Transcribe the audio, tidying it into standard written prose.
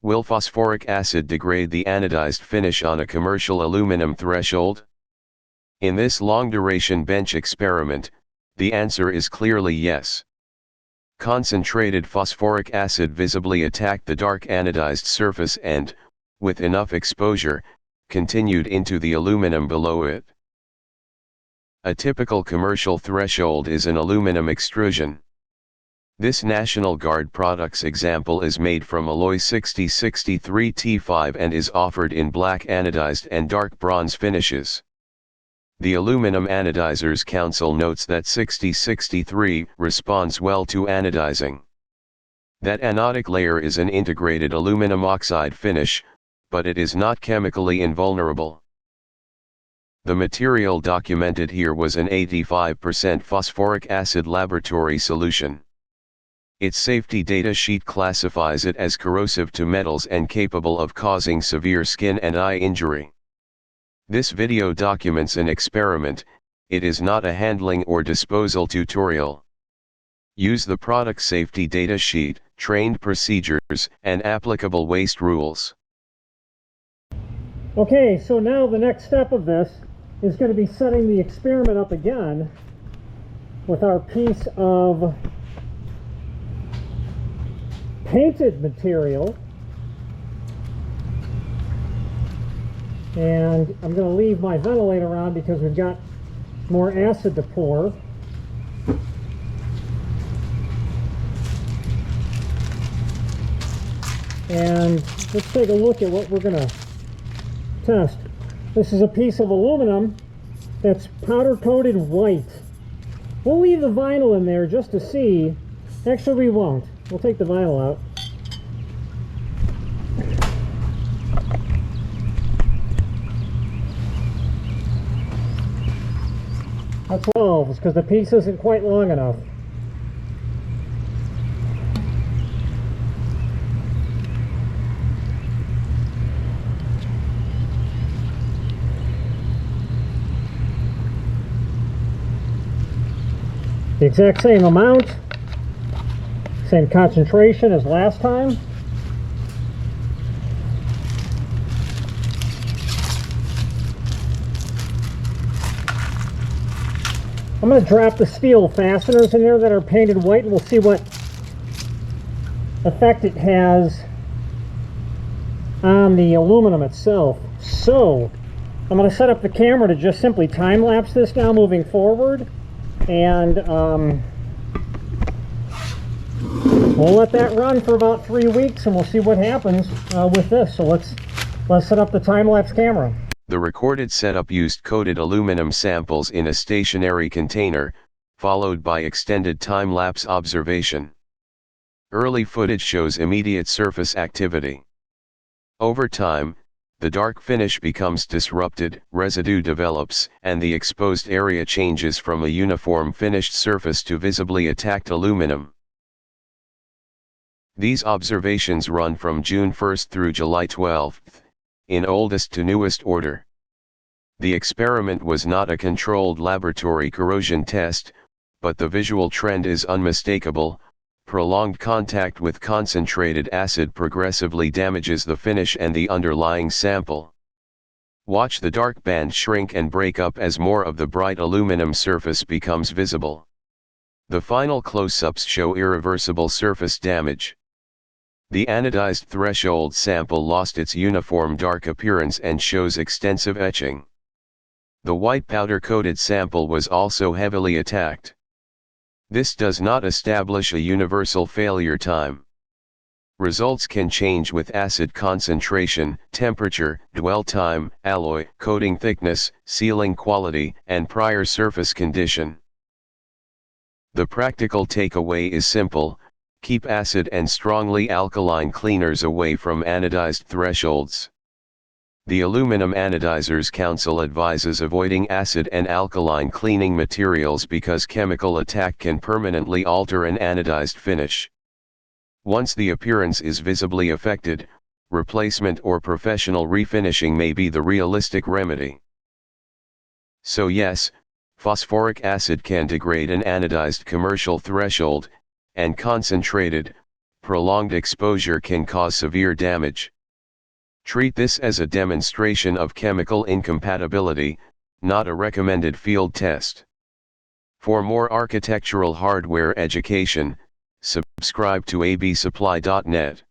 Will phosphoric acid degrade the anodized finish on a commercial aluminum threshold? In this long-duration bench experiment, the answer is clearly yes. Concentrated phosphoric acid visibly attacked the dark anodized surface and, with enough exposure, continued into the aluminum below it. A typical commercial threshold is an aluminum extrusion. This National Guard products example is made from alloy 6063 T5 and is offered in black anodized and dark bronze finishes. The Aluminum Anodizers Council notes that 6063 responds well to anodizing. That anodic layer is an integrated aluminum oxide finish, but it is not chemically invulnerable. The material documented here was an 85% phosphoric acid laboratory solution. Its safety data sheet classifies it as corrosive to metals and capable of causing severe skin and eye injury. This video documents an experiment, it is not a handling or disposal tutorial. Use the product safety data sheet, trained procedures, and applicable waste rules. Okay, so now the next step of this is going to be setting the experiment up again with our piece of painted material. And I'm going to leave my ventilator on because we've got more acid to pour. And let's take a look at what we're going to test. This is a piece of aluminum that's powder coated white. We'll leave the vinyl in there just to see. Actually, we won't. We'll take the vinyl out. That's 12, because the piece isn't quite long enough. The exact same amount, same concentration as last time. I'm going to drop the steel fasteners in there that are painted white, and we'll see what effect it has on the aluminum itself. So, I'm going to set up the camera to just simply time-lapse this now moving forward, and we'll let that run for about 3 weeks, and we'll see what happens with this. So let's set up the time-lapse camera. The recorded setup used coated aluminum samples in a stationary container, followed by extended time-lapse observation. Early footage shows immediate surface activity. Over time, the dark finish becomes disrupted, residue develops, and the exposed area changes from a uniform finished surface to visibly attacked aluminum. These observations run from June 1st through July 12th. In oldest to newest order. The experiment was not a controlled laboratory corrosion test, but the visual trend is unmistakable. Prolonged contact with concentrated acid progressively damages the finish and the underlying sample. Watch the dark band shrink and break up as more of the bright aluminum surface becomes visible. The final close-ups show irreversible surface damage. The anodized threshold sample lost its uniform dark appearance and shows extensive etching. The white powder-coated sample was also heavily attacked. This does not establish a universal failure time. Results can change with acid concentration, temperature, dwell time, alloy, coating thickness, sealing quality, and prior surface condition. The practical takeaway is simple. Keep acid and strongly alkaline cleaners away from anodized thresholds. The Aluminum Anodizers Council advises avoiding acid and alkaline cleaning materials because chemical attack can permanently alter an anodized finish. Once the appearance is visibly affected, replacement or professional refinishing may be the realistic remedy. So yes, phosphoric acid can degrade an anodized commercial threshold, and concentrated, prolonged exposure can cause severe damage. Treat this as a demonstration of chemical incompatibility, not a recommended field test. For more architectural hardware education, subscribe to absupply.net.